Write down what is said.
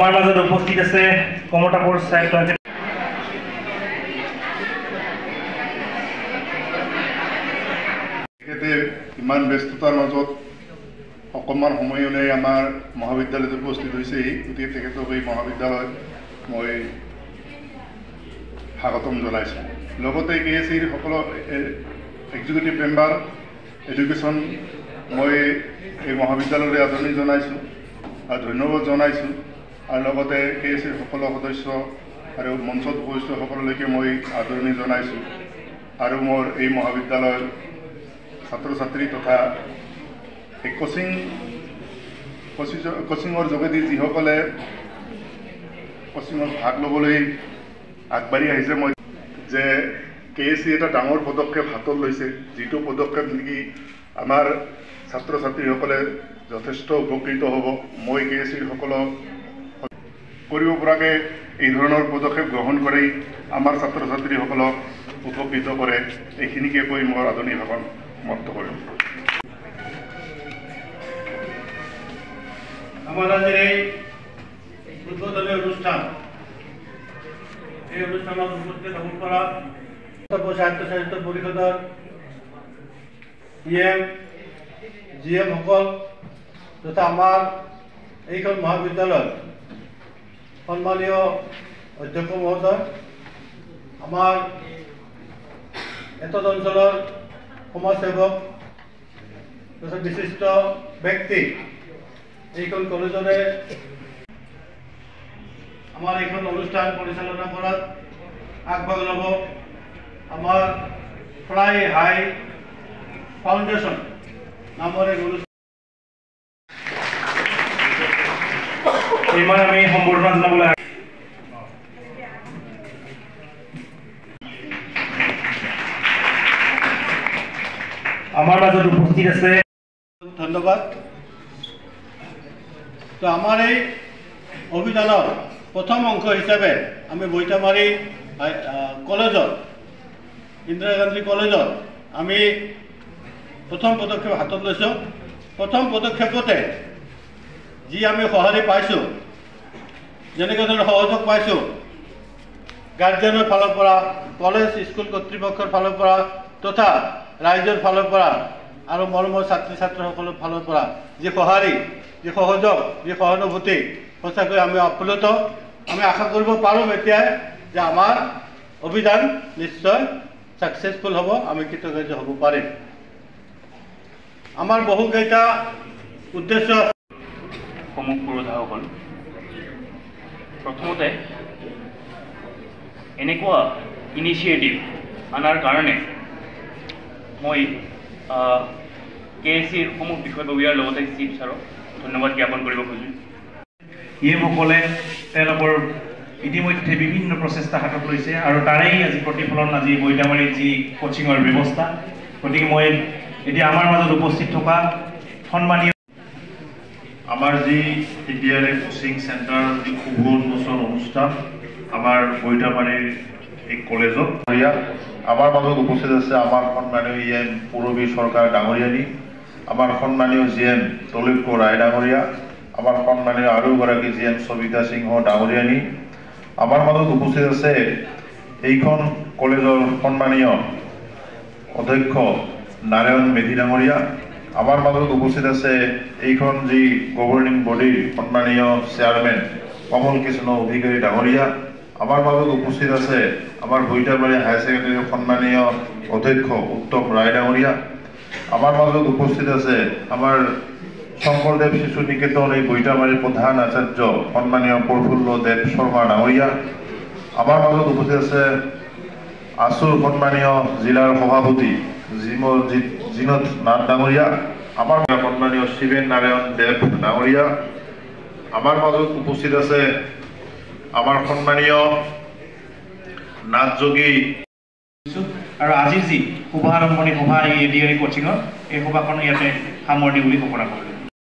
আমাৰ মাজত উপস্থিত আছে কমতাপুৰ চাইল্ড প্লান্টেশন ইমান ব্যস্ততাৰ মাজত অকণমান সময় উলিয়াই আমাৰ মহাবিদ্যালয়ত উপস্থিত হৈছেহি। গতিকে তেখেতক এই মহাবিদ্যালয়ত মই স্বাগতম জনাইছোঁ। লগতে KSCৰ সকলো এক্সিকিউটিভ মেম্বাৰ এডুকেশ্যন মই এই মহাবিদ্যালয়লৈ আদৰণি জনাইছোঁ আৰু ধন্যবাদ জনাইছোঁ। আৰু লগতে KSCৰ সকলো সদস্য আৰু মঞ্চত উপস্থিত সকলোলৈকে মই আদৰণি জনাইছোঁ। আৰু মোৰ এই মহাবিদ্যালয়ৰ ছাত্ৰ ছাত্ৰী তথা এই কোচিঙৰ যোগেদি যিসকলে কোচিঙত ভাগ ল'বলৈ আগবাঢ়ি আহিছে, মই যে KSC এটা ডাঙৰ পদক্ষেপ হাতত লৈছে, যিটো পদক্ষেপ নেকি আমাৰ ছাত্ৰ ছাত্ৰীসকলে যথেষ্ট উপকৃত হ'ব। মই KSCৰ সকলো কৰিব পৰাকৈ এই ধৰণৰ পদক্ষেপ গ্ৰহণ কৰি আমাৰ ছাত্ৰ ছাত্ৰীসকলক উপকৃত কৰে, এইখিনিকে কৈ মোৰ আদৰণি ভাষণ সমাপ্ত কৰিম। আমাৰ আজেৰ এই উদ্বোধনী অনুষ্ঠান, এই অনুষ্ঠানত উপস্থিত হব পৰা সাহিত্য সাহিত্য পৰিষদৰ GM সকল তথা আমাৰ এইখন মহাবিদ্যালয়ৰ সন্মানীয় অধ্যক্ষ মহোদয়, আমাৰ এতদ অঞ্চলৰ সমাজসেৱক তথা বিশিষ্ট ব্যক্তি, এইখন কলেজৰে আমাৰ এইখন অনুষ্ঠান পৰিচালনা কৰাত আগভাগ ল'ব আমাৰ ফ্লাই হাই ফাউণ্ডেশ্যন নামৰ এক অনুষ্ঠান। এইমান আমি সম্বৰ্ধনা জনাবলৈ আমাৰ মাজত উপস্থিত আছে। ধন্যবাদ। তো আমার এই অভিযানের প্রথম অংশ হিসাবে আমি বৈঠামারি কলেজত, ইন্দিরা গান্ধী কলেজত আমি প্রথম পদক্ষেপ হাতত লৈছোঁ। প্রথম পদক্ষেপতে যি আমি সঁহাৰি পাইছোঁ, যেনেকৈ ধৰণৰ সহযোগ পাইছোঁ গাৰ্জেনৰ ফালৰ পৰা, কলেজ স্কুল কৰ্তৃপক্ষৰ ফালৰ পৰা তথা ৰাইজৰ ফালৰ পৰা আৰু মৰমৰ ছাত্ৰী ছাত্ৰীসকলৰ ফালৰ পৰা যি সঁহাৰি, যি সহযোগ, যি সহানুভূতি, সঁচাকৈ আমি আপ্লুত। আমি আশা কৰিব পাৰোঁ এতিয়াই যে আমাৰ অভিযান নিশ্চয় ছাকচেছফুল হ'ব, আমি কৃতকাৰ্য হ'ব পাৰিম। আমাৰ বহুকেইটা উদ্দেশ্য সমূহ পুৰোধাসকল, প্ৰথমতে এনেকুৱা ইনিচিয়েটিভ অনাৰ কাৰণে মই KSCৰ সমূহ বিষয়ববীয়াৰ লগতে চিফ ছাৰক ধন্যবাদ জ্ঞাপন কৰিব খোজোঁ। ইসকলে তেওঁলোকৰ ইতিমধ্যে বিভিন্ন প্ৰচেষ্টা হাতত লৈছে আৰু তাৰেই আজি প্ৰতিফলন আজি বৈঠামাৰীত যি কোচিঙৰ ব্যৱস্থা। গতিকে মই এতিয়া আমাৰ মাজত উপস্থিত থকা সন্মানীয় আমাৰ যি TTRA কোচিং চেণ্টাৰ যি শুভ উন্মোচন অনুষ্ঠান আমাৰ বৈঠামাৰীৰ এই কলেজত আমাৰ মাজত উপস্থিত আছে আমাৰ সন্মানীয় EM পূৰবী চৰকাৰ ডাঙৰীয়ানী, আমাৰ সন্মানীয় GM তলৈক্য ৰায় ডাঙৰীয়া, আমাৰ সন্মানীয় আৰু এগৰাকী GM সবিতা সিংহ ডাঙৰীয়ানী, আমাৰ মাজত উপস্থিত আছে এইখন কলেজৰ সন্মানীয় অধ্যক্ষ নাৰায়ণ মেধি ডাঙৰীয়া, আমাৰ মাজত উপস্থিত আছে এইখন যি গভৰ্ণিং বডিৰ সন্মানীয় চেয়াৰমেন কমল কৃষ্ণ অধিকাৰী ডাঙৰীয়া, আমাৰ মাজত উপস্থিত আছে আমাৰ বৈঠামাৰী হায়াৰ ছেকেণ্ডেৰীৰ সন্মানীয় অধ্যক্ষ উত্তম ৰায় ডাঙৰীয়া, আমাৰ মাজত উপস্থিত আছে আমাৰ শংকৰদেৱ শিশু নিকেতন এই বৈঠামাৰীৰ প্ৰধান আচাৰ্য সন্মানীয় প্ৰফুল্ল দেৱ শৰ্মা ডাঙৰীয়া, আমাৰ মাজত উপস্থিত আছে আছুৰ সন্মানীয় জিলাৰ সভাপতি জিনত নাথ ডাঙৰীয়া, আমাৰ সন্মানীয় শিৱেন নাৰায়ণ দেৱ ডাঙৰীয়া, আমাৰ মাজত উপস্থিত আছে আমাৰ সন্মানীয় নাথযোগী। আৰু আজি যি শুভাৰম্ভণি সভা এই ADRA কোচিঙৰ, এই সভাখন ইয়াতে সামৰণি বুলি ঘোষণা কৰিলোঁ।